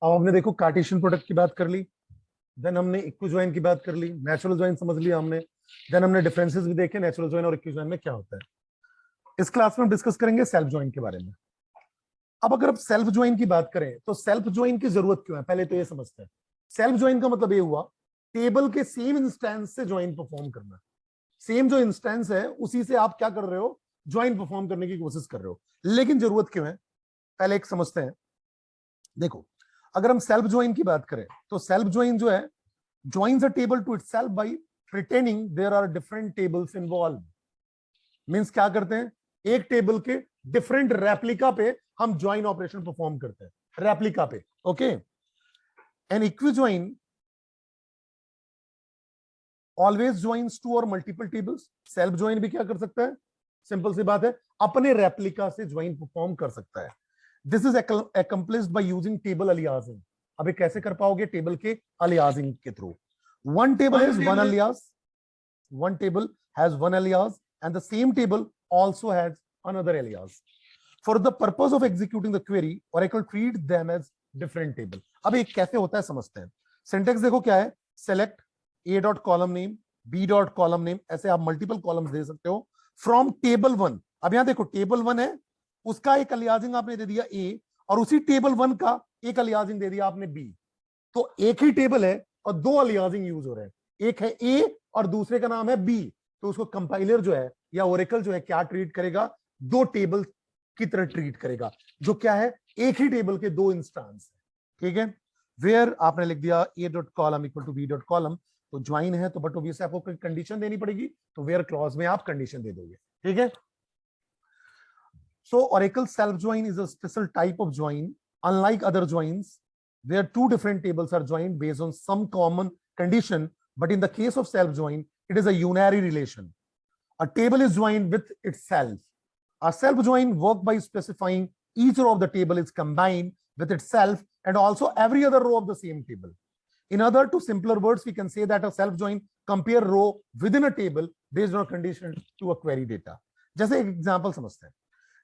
अब हमने देखो कार्टेशियन प्रोडक्ट की बात कर ली, देन हमने इक्विजॉइन की बात कर ली, नेचुरल जॉइन समझ लिया हमने, देन हमने डिफरेंसेस भी देखे नेचुरल जॉइन और इक्विजॉइन में क्या होता है। इस क्लास में हम डिस्कस करेंगे सेल्फ जॉइन के बारे में। अब अगर आप सेल्फ ज्वाइन की बात करें तो सेल्फ ज्वाइन की जरूरत क्यों है, पहले तो ये समझते हैं। सेल्फ ज्वाइन का मतलब ये हुआ टेबल के सेम इंस्टेंस से ज्वाइन परफॉर्म करना। सेम जो इंस्टेंस है उसी से आप क्या कर रहे हो, ज्वाइन परफॉर्म करने की कोशिश कर रहे हो। लेकिन जरूरत क्यों है, पहले एक समझते हैं। देखो, अगर हम सेल्फ ज्वाइन की बात करें तो सेल्फ ज्वाइन जो है, joins a table to itself by pretending there are different tables involve. Means क्या करते हैं, एक टेबल के डिफरेंट रेप्लिका पे हम ज्वाइन ऑपरेशन परफॉर्म करते हैं, रेप्लिका पे। Okay, an equijoin always joins two और मल्टीपल टेबल्स। सेल्फ ज्वाइन भी क्या कर सकता है, सिंपल सी बात है, अपने रेप्लिका से ज्वाइन परफॉर्म कर सकता है। This is accomplished by using table aliasing। अभी कैसे कर पाओगे, टेबल के aliasing के through. One table has one alias, one table has one alias and the same table also has another alias. For the purpose of executing the query, Oracle treats them as different table। अब ये कैसे होता है समझते हैं। Syntax देखो क्या है, select a dot column name, b dot column name, ऐसे आप मल्टीपल कॉलम्स दे सकते हो फ्रॉम टेबल वन। अब यहां देखो टेबल वन है, उसका एक अलियासिंग आपने दे दिया a, और उसी टेबल वन का एक अलियासिंग दे दिया आपने b। तो एक ही टेबल है और दो अलियासिंग यूज हो रहे हैं, एक है a और दूसरे का नाम है b। तो उसको कंपाइलर जो है या ओरेकल जो है क्या ट्रीट करेगा, दो टेबल की तरह ट्रीट करेगा, जो क्या है, एक ही टेबल के दो इंस्टांस है। ठीक है, वेयर आपने लिख दिया a dot column equal to b dot column, तो ज्वाइन है तो बट ऑब्वियसली आपको कोई कंडीशन देनी पड़ेगी, तो वेयर क्लॉज में आप कंडीशन दे दोगे। ठीक है, so oracle self join is a special type of join unlike other joins where two different tables are joined based on some common condition, but in the case of self join it is a unary relation. A table is joined with itself. A self join work by specifying each row of the table is combined with itself and also every other row of the same table. In other to simpler words, we can say that a self join compare row within a table based on a condition to a query data. जैसे एक example समझते हैं,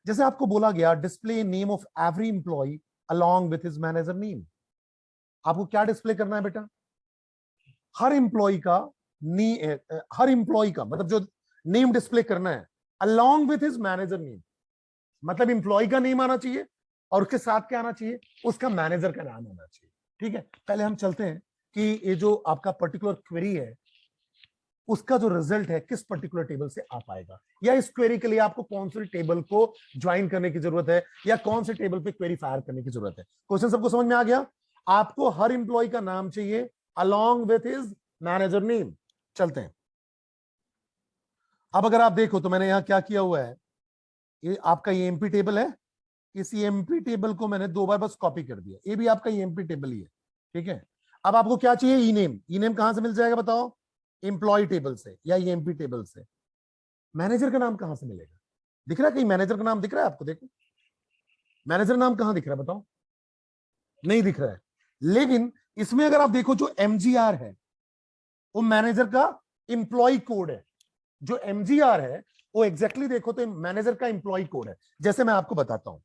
जैसे आपको बोला गया display name of every employee along with his manager name। आपको क्या डिस्प्ले करना है बेटा, हर एम्प्लॉय का हर एम्प्लॉय का मतलब जो नेम डिस्प्ले करना है along with his manager name. मतलब एम्प्लॉय का नेम आना चाहिए और उसके साथ क्या आना चाहिए, उसका मैनेजर का नाम आना चाहिए। ठीक है, पहले हम चलते हैं कि ये जो आपका पर्टिकुलर क्वेरी है उसका जो रिजल्ट है किस पर्टिकुलर टेबल से आ पाएगा, या इस क्वेरी के लिए आपको कौन से टेबल को ज्वाइन करने की जरूरत है, या कौन से टेबल पे क्वेरी फायर करने की जरूरत है। क्वेश्चन सबको समझ में आ गया। आपको हर एम्प्लॉय का नाम चाहिए along with his manager name. चलते हैं, अब अगर आप देखो तो मैंने यहां क्या किया हुआ है, ये आपका एमपी टेबल है, इस एमपी टेबल को मैंने दो बार बस कॉपी कर दिया, ये भी आपका एमपी टेबल ही है। ठीक है, अब आपको क्या चाहिए, ई नेम। ई नेम कहां से मिल जाएगा बताओ, एम्प्लॉय टेबल से या एमपी टेबल से। मैनेजर का नाम कहां से मिलेगा, दिख रहा है कहीं मैनेजर का नाम दिख रहा है आपको, देखो मैनेजर नाम कहां दिख रहा है बताओ, नहीं दिख रहा है। लेकिन इसमें अगर आप देखो जो एमजीआर है वो मैनेजर का एम्प्लॉय कोड है, जो एमजीआर है वो एग्जैक्टली देखो तो मैनेजर का एम्प्लॉय कोड है। जैसे मैं आपको बताता हूं,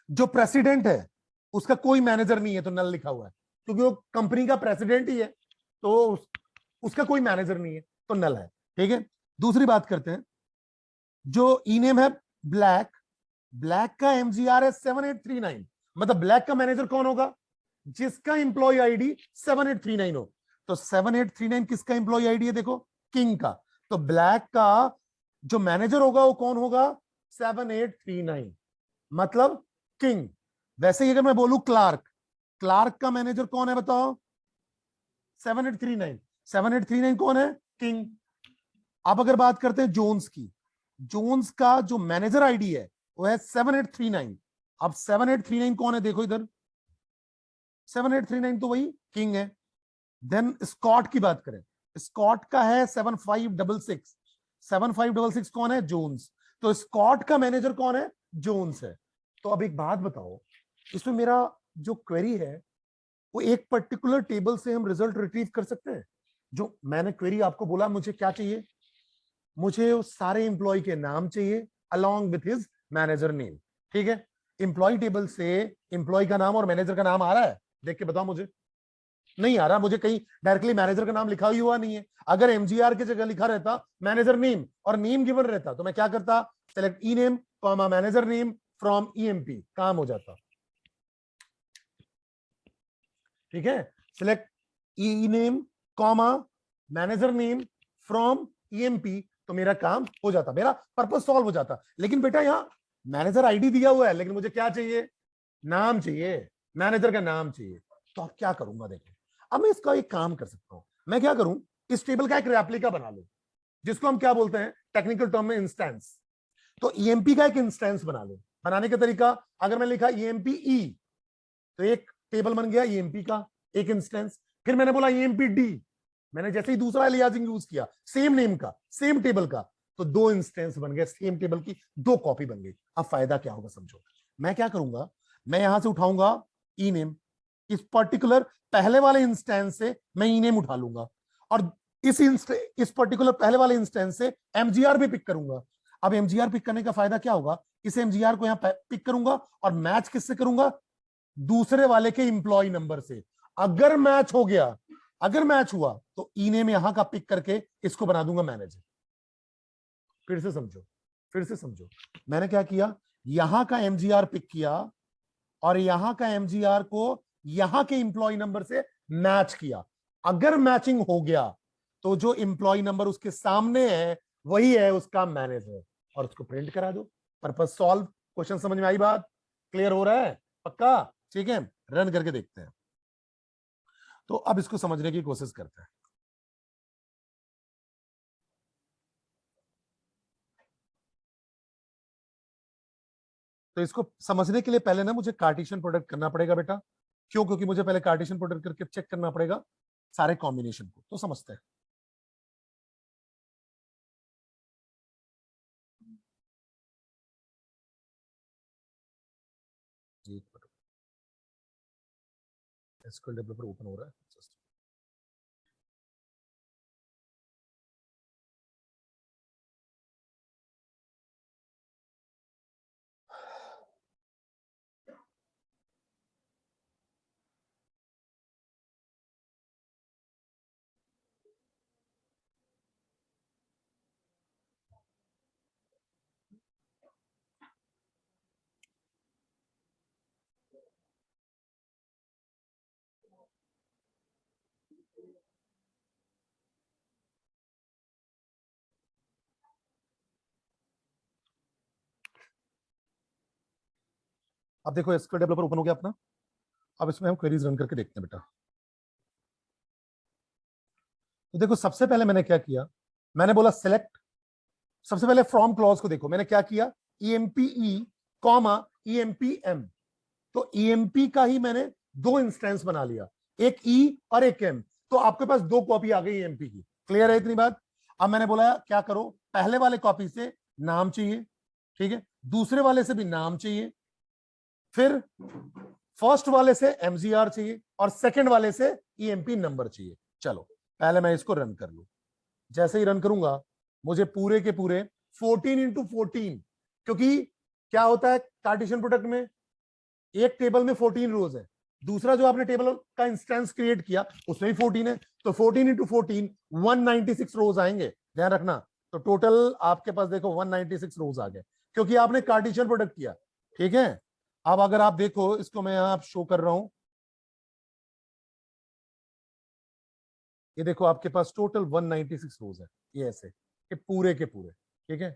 जो प्रेसिडेंट है उसका कोई मैनेजर नहीं है तो नल लिखा हुआ है, क्योंकि वो कंपनी का प्रेसिडेंट ही है तो उसका कोई मैनेजर नहीं है तो नल है। ठीक है, दूसरी बात करते हैं, जो ई नेम है ब्लैक, ब्लैक का एमजीआर है 7839, मतलब ब्लैक का मैनेजर कौन होगा, जिसका एम्प्लॉय आईडी 7839 हो। तो 7839 किसका एम्प्लॉय आईडी है, देखो किंग का, तो ब्लैक का जो मैनेजर होगा वो कौन होगा, 7839 मतलब किंग। वैसे ही अगर मैं बोलूं क्लार्क, क्लार्क का मैनेजर कौन है बताओ, 7839, 7839 कौन है, किंग। अब अगर बात करते हैं जोन्स की, जोन्स का जो मैनेजर आईडी है वो है 7839। अब 7839 कौन है, देखो इधर 7839 तो वही किंग है। देन स्कॉट की बात करें, स्कॉट का है 7566, 7566 कौन है, जोन्स। तो स्कॉट का मैनेजर कौन है, जोन्स है। तो अब एक बात बताओ, इसमें मेरा जो क्वेरी है वो एक पर्टिकुलर टेबल से हम रिजल्ट रिट्रीव कर सकते हैं। जो मैंने क्वेरी आपको बोला, मुझे क्या चाहिए, मुझे उस सारे एम्प्लॉय के नाम चाहिए along with his manager name. ठीक है, एम्प्लॉय टेबल से एम्प्लॉय का नाम और मैनेजर का नाम आ रहा है? देख के बताओ मुझे। नहीं आ रहा, मुझे कहीं डायरेक्टली मैनेजर का नाम लिखा ही हुआ नहीं है। अगर एमजीआर की जगह लिखा रहता मैनेजर नेम और नेम गिवन रहता तो मैं क्या करता, select E name comma manager name from EMP, काम हो जाता। ठीक है, select E name comma manager name from EMP, तो मेरा काम हो जाता, मेरा पर्पस सॉल्व हो जाता। लेकिन बेटा यहाँ मैनेजर आईडी दिया हुआ है, लेकिन मुझे क्या चाहिए, नाम चाहिए, मैनेजर का नाम चाहिए। तो अब क्या करूंगा, देखो अब मैं इसका एक काम कर सकता हूं। मैं क्या करूं, इस टेबल का एक रेप्लिका बना लूं, जिसको हम क्या बोलते हैं टेक्निकल टर्म में इंस्टेंस। तो ईएमपी का एक इंस्टेंस बना लो। बनाने का तरीका, अगर मैं लिखा ईएमपी ई, तो एक टेबल बन गया ईएमपी का एक इंस्टेंस। फिर मैंने बोला ईएमपी डी, मैंने जैसे ही दूसरा एलियासिंग यूज किया सेम नेम का सेम टेबल का, तो दो इंस्टेंस बन गए, सेम टेबल की दो कॉपी बन गई। अब फायदा क्या होगा समझो, मैं क्या करूंगा, मैं यहां से उठाऊंगा ई नेम, इस पर्टिकुलर पहले वाले इंस्टेंस से मैं ई नेम उठा लूंगा, और इस पर्टिकुलर पहले वाले इंस्टेंस से एमजीआर भी पिक करूंगा। अब एमजीआर पिक करने का फायदा क्या होगा, इस एमजीआर को यहां पिक करूंगा और मैच किससे करूंगा, दूसरे वाले के इंप्लॉय नंबर से। अगर मैच हो गया, अगर मैच हुआ तो ई नेम यहां का पिक करके इसको बना दूंगा मैनेजर। फिर से समझो, फिर से समझो, मैंने क्या किया, यहां का एमजीआर पिक किया और यहां का एमजीआर को यहां के इंप्लॉय नंबर से मैच किया। अगर मैचिंग हो गया तो जो इंप्लॉय नंबर उसके सामने है वही है उसका मैनेजर, और उसको प्रिंट करा दो। Purpose solve. क्वेश्चन समझ में आई बात, क्लियर हो रहा है पक्का? ठीक है, रन करके देखते हैं। तो अब इसको समझने की कोशिश करते हैं। तो इसको समझने के लिए पहले ना मुझे कार्टेशियन प्रोडक्ट करना पड़ेगा बेटा। क्यों? क्योंकि मुझे पहले कार्टेशियन प्रोडक्ट करके चेक करना पड़ेगा सारे कॉम्बिनेशन को। तो समझते हैं। एसक्यूएल डेवलपर ओपन हो रहा है। अब देखो एसक्यूएल डेवलपर ओपन हो गया अपना। अब इसमें हम क्वेरीज रन करके देखते हैं बेटा। तो देखो सबसे पहले मैंने क्या किया, मैंने बोला सिलेक्ट, सबसे पहले फ्रॉम क्लॉज को देखो मैंने क्या किया, ईएमपी कॉमा ईएमपी एम। तो ईएमपी का ही मैंने दो इंस्टेंस बना लिया, एक ई और एक एम। तो आपके पास दो कॉपी आ गई ईएमपी की। क्लियर है इतनी बात? अब मैंने बोला क्या करो, पहले वाले कॉपी से नाम चाहिए, ठीक है, दूसरे वाले से भी नाम चाहिए, फिर फर्स्ट वाले से एमजीआर चाहिए और सेकंड वाले से ईएमपी नंबर चाहिए। चलो पहले मैं इसको रन कर लूं। जैसे ही रन करूंगा मुझे पूरे के पूरे 14x14, क्योंकि क्या होता है कार्टेशियन प्रोडक्ट में, एक टेबल में 14 रोज है, दूसरा जो आपने टेबल का इंस्टेंस क्रिएट किया उसमें भी 14 है, तो 14x14 196 रोज आएंगे, ध्यान रखना। तो टोटल आपके पास देखो 196 रोज आ गए, क्योंकि आपने कार्टेशियन प्रोडक्ट किया। ठीक है, अब अगर आप देखो इसको मैं यहां शो कर रहा हूं, ये देखो आपके पास टोटल 196 रोज है, ये ऐसे ये पूरे के पूरे। ठीक है,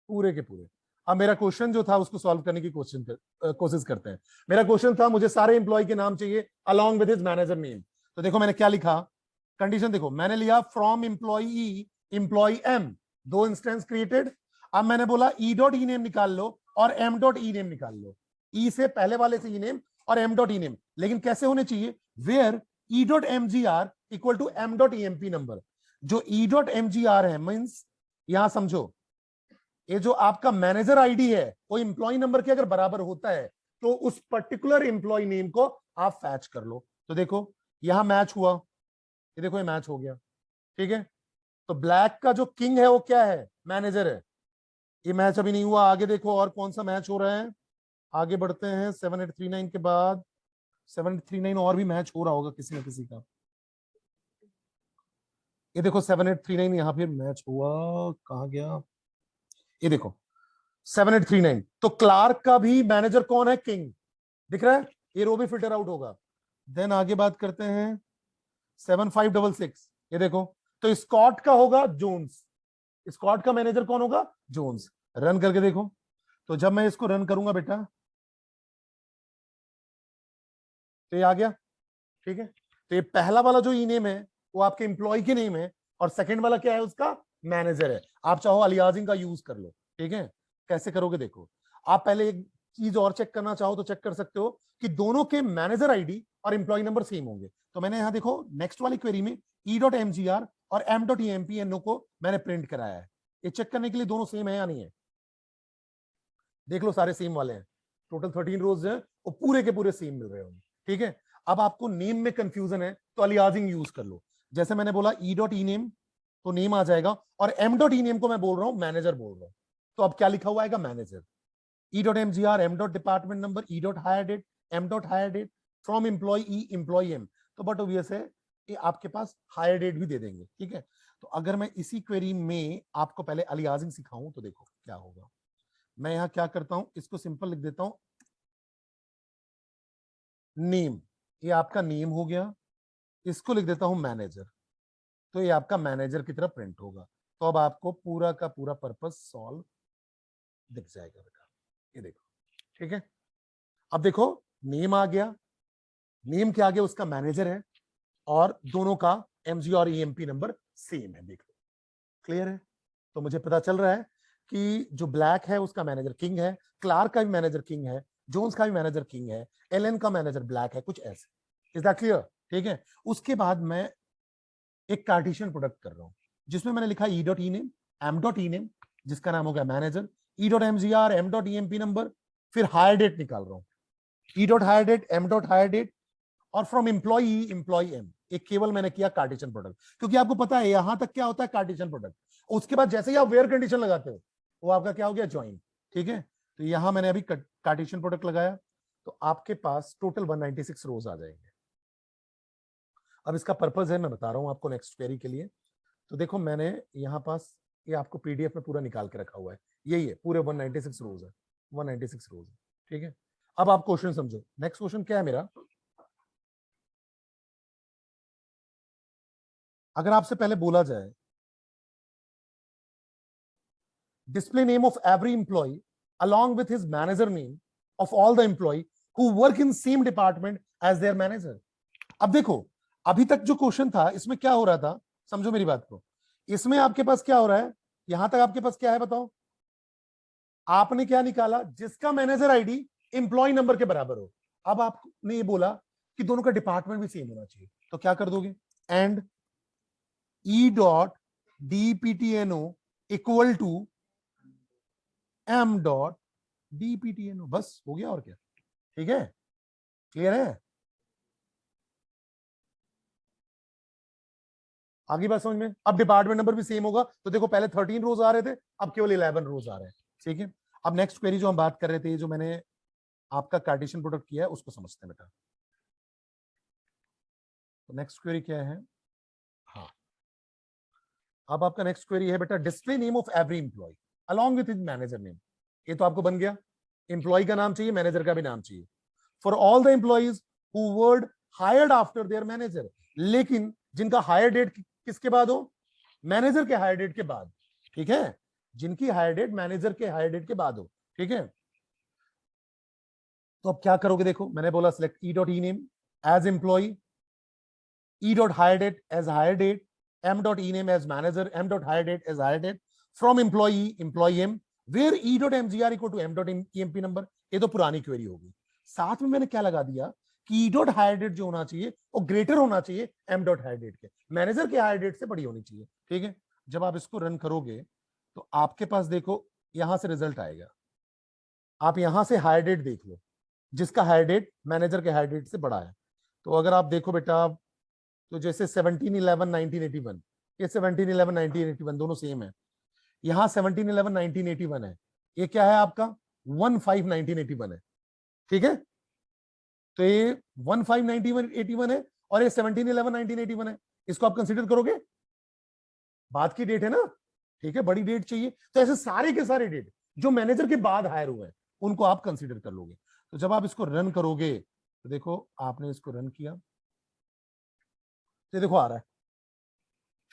पूरे के पूरे। अब मेरा क्वेश्चन जो था उसको सॉल्व करने की कोशिश करते हैं। मेरा क्वेश्चन था मुझे सारे इंप्लॉय के नाम चाहिए along with his manager name. तो देखो मैंने क्या लिखा, कंडीशन देखो, मैंने लिया फ्रॉम एम्प्लॉई एम्प्लॉय एम, दो इंस्टेंस क्रिएटेड। अब मैंने बोला ई डॉट ई नेम निकाल लो और एम डॉट ई नेम निकाल लो। ई से पहले वाले से ई नेम और एम डॉट ई नेम, लेकिन कैसे होने चाहिए, where E dot M G R equal to M dot E M P number. जो E dot M G R है मीन्स, यहां समझो, ये जो आपका मैनेजर आईडी है वो इंप्लॉय नंबर के अगर बराबर होता है तो उस पर्टिकुलर इंप्लॉय नेम को आप फैच कर लो। तो देखो यहां मैच हुआ, ये देखो ये मैच हो गया। ठीक है, तो ब्लैक का जो किंग है वो क्या है, मैनेजर है। ये मैच अभी नहीं हुआ, आगे देखो और कौन सा मैच हो रहा है। आगे बढ़ते हैं 7839 के बाद 7839 और भी मैच हो रहा होगा किसी न किसी का। ये देखो 7839 यहाँ पे मैच हुआ, कहा गया, ये देखो 7839। तो क्लार्क का भी मैनेजर कौन है? किंग, दिख रहा है, ये रो भी फिल्टर आउट होगा। देन आगे बात करते हैं 7566, ये देखो, तो स्कॉट का होगा जोन्स, स्कॉट का मैनेजर कौन होगा? जोन्स। रन करके देखो, तो जब मैं इसको रन करूंगा बेटा तो ये आ गया, ठीक है। तो ये पहला वाला जो ई नेम है वो आपके एम्प्लॉय के नेम है, और सेकंड वाला क्या है? उसका मैनेजर है। आप चाहो अलियासिंग का यूज कर लो, ठीक है। कैसे करोगे देखो, आप पहले एक चीज और चेक करना चाहो तो चेक कर सकते हो कि दोनों के मैनेजर आईडी और एम्प्लॉय नंबर सेम होंगे। तो मैंने यहां देखो नेक्स्ट वाली क्वेरी में e.mgr और m.empno को मैंने प्रिंट कराया है। ये चेक करने के लिए दोनों सेम है या नहीं है, देख लो, सारे सेम वाले हैं। टोटल 13 रोज है, वो पूरे के पूरे सेम मिल रहे होंगे, ठीक है। अब आपको नेम में कंफ्यूजन है तो अलियासिंग यूज कर लो। जैसे मैंने बोला e.ename तो नेम आ जाएगा, और m.ename को मैं बोल रहा हूं मैनेजर बोल रहा हूं, तो अब क्या लिखा हुआ आएगा? Manager. e.mgr, m.department number, e.hire date, m.hire date, from employee e employee m। तो बट ऑब्वियस है ये आपके पास हायर डेट भी दे देंगे, ठीक है। तो अगर मैं इसी क्वेरी में आपको पहले अलियासिंग सिखाऊं तो देखो क्या होगा। मैं यहां क्या करता हूं, इसको सिंपल लिख देता हूं नेम, ये आपका नेम हो गया, इसको लिख देता हूं मैनेजर, तो ये आपका मैनेजर की तरह प्रिंट होगा। तो अब आपको पूरा का पूरा पर्पस सॉल्व दिख जाएगा बेटा, ये देखो, ठीक है। अब देखो नेम आ गया, नेम के आगे उसका मैनेजर है, और दोनों का एमजी और ईएमपी नंबर सेम है, देख लो, क्लियर है। तो मुझे पता चल रहा है कि जो ब्लैक है उसका मैनेजर किंग है, क्लार्क का भी मैनेजर किंग है, जोन्स का भी मैनेजर किंग है, एलन का मैनेजर ब्लैक है, कुछ ऐसे। Is that clear? ठीक है। उसके बाद मैं एक कार्टेशियन प्रोडक्ट कर रहा हूं जिसमें मैंने लिखा e.ename, m.ename जिसका नाम हो गया मैनेजर, e.mgr, m.emp नंबर, फिर हायर डेट निकाल रहा हूं, e.hire date, m.hire date, और फ्रॉम एम्प्लॉई एम्प्लॉय एम। एक केवल मैंने किया कार्टेशियन प्रोडक्ट, क्योंकि आपको पता है यहां तक क्या होता है कार्टेशियन प्रोडक्ट। उसके बाद जैसे ही आप वेयर कंडीशन लगाते हो वो आपका क्या हो गया? ज्वाइन, ठीक है। तो यहां मैंने अभी कार्टेशियन प्रोडक्ट लगाया, तो आपके पास टोटल 196 रोज आ जाएंगे। अब इसका पर्पज है, मैं बता रहा हूं आपको नेक्स्ट क्वेरी के लिए। तो देखो मैंने यहाँ पास ये आपको पीडीएफ में पूरा निकाल के रखा हुआ है, यही है, पूरे 196 रोज है, 196 रोज है, ठीक है। अब आप क्वेश्चन समझो। नेक्स्ट क्वेश्चन क्या है मेरा, अगर आपसे पहले बोला जाए display name of every employee along with his manager name of all the employee who work in same department as their manager। अब देखो अभी तक जो क्वेश्चन था इसमें क्या हो रहा था, समझो मेरी बात को। इसमें आपके पास क्या हो रहा है, यहां तक आपके पास क्या है बताओ, आपने क्या निकाला? जिसका मैनेजर आईडी एम्प्लॉय नंबर के बराबर हो। अब आपने ये बोला कि दोनों का डिपार्टमेंट भी सेम होना चाहिए, तो क्या कर दोगे? And e.dptno equal to m.dptno, बस हो गया, और क्या, ठीक है, क्लियर है? आगे बात समझ में? अब डिपार्टमेंट नंबर भी सेम होगा, तो देखो पहले 13 रोज आ रहे थे, अब केवल 11 रोज आ रहे हैं, ठीक है। अब नेक्स्ट क्वेरी जो हम बात कर रहे थे, जो मैंने आपका कार्टेशियन प्रोडक्ट किया है उसको समझते हैं बेटा। तो नेक्स्ट क्वेरी क्या है? हाँ, अब आपका नेक्स्ट क्वेरी है बेटा display name of every employee along with his manager name. ये तो आपको बन गया, एम्प्लॉय का नाम चाहिए, मैनेजर का भी नाम चाहिए। For all the employees who word hired after their manager, लेकिन जिनका हायर डेट किसके बाद हो? मैनेजर के हायर डेट के बाद, ठीक है, जिनकी हायर डेट मैनेजर के हायर डेट के बाद हो, ठीक है। तो अब क्या करोगे देखो, मैंने बोला select e.ename as employee, e.hire date as hire date, m.ename as manager, m.hire date as hire date, from employee employee m, where e.mgr equal to m.emp number। ये तो पुरानी क्वेरी होगी। साथ में मैंने क्या लगा दिया कि e.hire date जो होना चाहिए वो ग्रेटर होना चाहिए m.hire date के, मैनेजर के हायर डेट से बड़ी होनी चाहिए, ठीक है। जब आप इसको रन करोगे तो आपके पास देखो यहां से रिजल्ट आएगा। आप यहां से हायर डेट देख लो, जिसका हायर डेट मैनेजर के हायर डेट से बड़ा है। तो अगर आप देखो बेटा, तो जैसे 17/11/1981, ये 17/11/1981 दोनों सेम है। यहां 17/11/1981 है, ये क्या है आपका 1/5/1981 है। ठीक है, तो ये 1591 है और ये 17/11/1981 है, इसको आप कंसीडर करोगे? बाद की डेट है ना, ठीक है, बड़ी डेट चाहिए, तो ऐसे सारे के सारे डेट जो मैनेजर के बाद हायर हुए हैं उनको आप कंसीडर कर लोगे। तो जब आप इसको रन करोगे तो देखो आपने इसको रन किया तो देखो आ रहा है,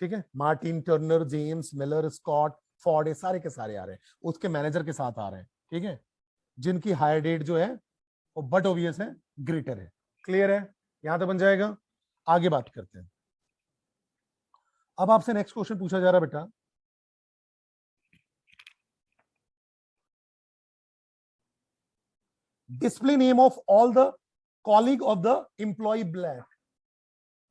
ठीक है, Martin, Turner, James, Miller, Scott, Ford, ये सारे के सारे आ रहे हैं, उसके मैनेजर के साथ आ रहे हैं, ठीक है, जिनकी हायर डेट जो है वो बट ऑब्वियस है, ग्रेटर है। क्लियर है? यहां तक बन जाएगा। आगे बात करते हैं। अब आपसे नेक्स्ट क्वेश्चन पूछा जा रहा है बेटा, display name of all the colleague of the employee Black.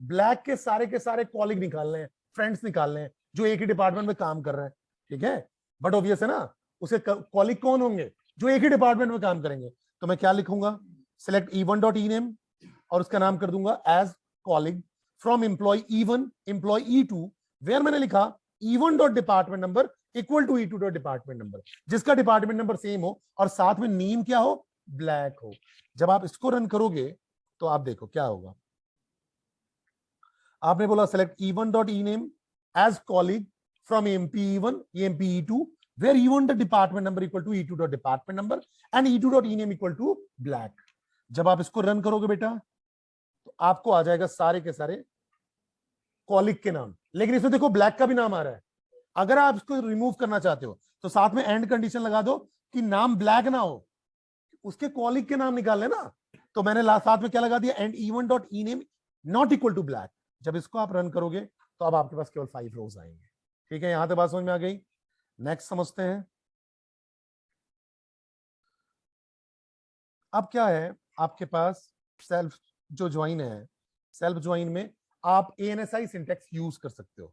Black के सारे कॉलीग निकालने हैं, फ्रेंड्स निकालने हैं जो एक ही डिपार्टमेंट में काम कर रहे हैं, ठीक है, बट ऑब्वियस है ना, उसे कॉलीग कौन होंगे? जो एक ही डिपार्टमेंट में काम करेंगे। तो मैं क्या लिखूंगा? सिलेक्ट E1 डॉट E-name और उसका नाम कर दूंगा as colleague from employee E1 employee E2, where मैंने लिखा E1 dot department number equal to E2 dot department number, जिसका डिपार्टमेंट नंबर सेम हो और साथ में नेम क्या हो? ब्लैक हो। जब आप इसको रन करोगे तो आप देखो क्या होगा। आपने बोला select E1 dot E-name as colleague from MP1 MP E2 where E1 the department number equal to E2 dot department number and E2 dot E-name equal to black। जब आप इसको रन करोगे बेटा तो आपको आ जाएगा सारे के सारे कॉलीग के नाम, लेकिन इसमें देखो ब्लैक का भी नाम आ रहा है। अगर आप इसको रिमूव करना चाहते हो तो साथ में एंड कंडीशन लगा दो कि नाम ब्लैक ना हो, उसके कॉलीग के नाम निकाल लेना। तो मैंने साथ में क्या लगा दिया? And E1 dot E-name not equal to Black. जब इसको आप रन करोगे तो अब आपके पास केवल 5 रोज आएंगे। ठीक है, यहां तक बात समझ में आ गई? नेक्स्ट समझते हैं। अब क्या है आपके पास, सेल्फ जो ज्वाइन है, सेल्फ ज्वाइन में आप ANSI सिंटेक्स यूज कर सकते हो।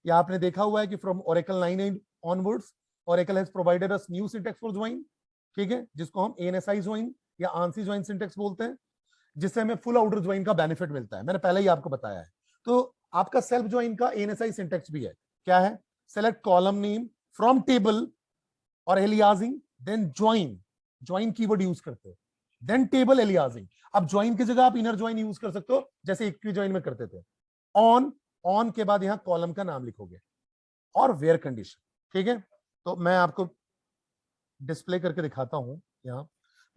या आपने देखा हुआ है कि from Oracle 9 onwards Oracle has provided us new syntax for join, ठीक है, जिसको हम ANSI ज्वाइन या ANSI ज्वाइन सिंटेक्स बोलते हैं, जिससे हमें फुल आउटर ज्वाइन का बेनिफिट मिलता है। मैंने पहले ही आपको बताया है। तो आपका सेल्फ ज्वाइन का ANSI सिंटेक्स भी है। क्या है? Select column name from table और aliasing, then join, join keyword use करते हो, देन टेबल एलियाजिंग। अब ज्वाइन की जगह आप इनर ज्वाइन यूज कर सकते हो जैसे इक्वी ज्वाइन में करते थे। ऑन के बाद यहां कॉलम का नाम लिखोगे और वेयर कंडीशन, ठीक है। तो मैं आपको डिस्प्ले करके दिखाता हूं। यहां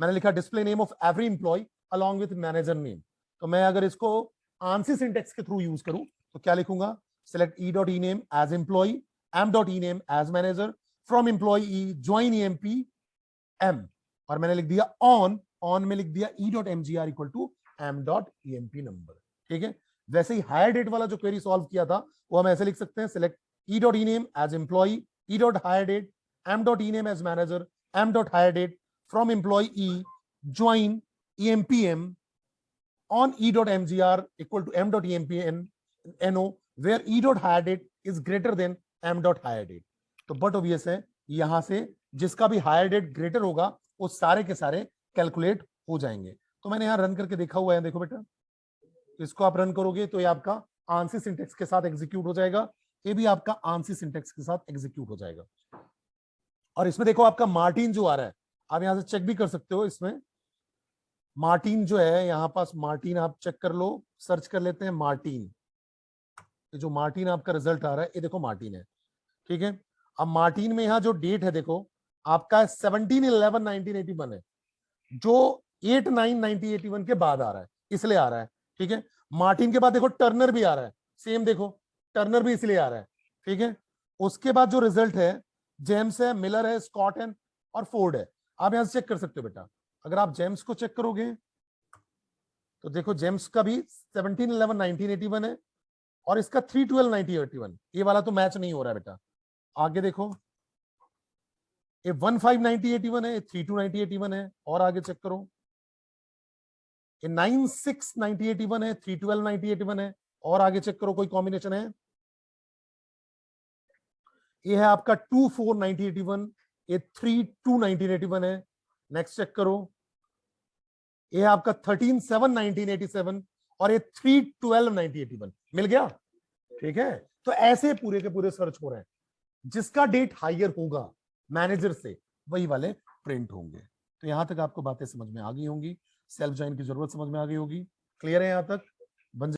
मैंने लिखा display name of every employee along with manager name. तो मैं अगर इसको ANSI सिंटेक्स के थ्रू यूज करूं तो क्या लिखूंगा? Select E dot E-name as employee, M dot E-name as manager, from employee E join EMP M, और मैंने लिख दिया ऑन में लिख दिया E dot MGR equal to M dot EMP number, ठीक है। वैसे ही हायर डेट वाला जो क्वेरी सॉल्व किया था वो हम ऐसे लिख सकते हैं, select E dot E-name as employee, E dot hire date, M dot E-name as manager, M dot hire date from employee E join EMPM on E dot MGR equal to M dot EMP NO where E dot hire date is greater than M dot hire date। तो but obvious है यहां से जिसका भी higher date greater होगा वो सारे के सारे कैलकुलेट हो जाएंगे। तो मैंने यहां रन करके देखा हुआ है, देखो बेटा, इसको आप रन करोगे तो ये आपका ANSI सिंटेक्स के साथ एग्जीक्यूट हो जाएगा, ये भी आपका ANSI सिंटेक्स के साथ एग्जीक्यूट हो जाएगा। और इसमें देखो आपका मार्टिन जो आ रहा है, आप यहां से चेक भी कर सकते हो। इसमें मार्टिन जो है, यहां पास मार्टिन आप चेक कर लो, सर्च कर लेते हैं मार्टिन। ये जो मार्टिन आपका रिजल्ट आ रहा है ये देखो मार्टिन है, ठीक है। अब मार्टिन में यहां जो डेट है देखो आपका 17/11/1981 है, जो 8/9/1981 के बाद आ रहा है, इसलिए आ रहा है, ठीक है। मार्टिन के बाद देखो टर्नर भी आ रहा है, सेम देखो टर्नर भी इसलिए आ रहा है, ठीक है। उसके बाद जो रिजल्ट है जेम्स है, मिलर है, स्कॉट है और फोर्ड है। आप यहां से चेक कर सकते हो बेटा। अगर आप जेम्स को चेक करोगे तो देखो जेम्स का भी 17/11/1981 है और इसका 3/12/1981, ये वाला तो मैच नहीं हो रहा है बेटा। आगे देखो ये 15/1981 है, 3/2/1981 है, और आगे चेक करो ये 9/6/1981 है, 3/12/1981 है, और आगे चेक करो कोई कॉम्बिनेशन है। ये है आपका 2/4/1981, ये 3/2/1981 है। नेक्स्ट चेक करो, ये है आपका 13/7/1987 और ये 3/12/1981। मिल गया, ठीक है। तो ऐसे पूरे के पूरे सर्च हो रहे हैं, जिसका डेट हायर होगा मैनेजर से वही वाले प्रिंट होंगे। तो यहाँ तक आपको बातें समझ में आ गई होंगी, सेल्फ ज्वाइन की जरूरत समझ में आ गई होगी। क्लियर है यहाँ तक?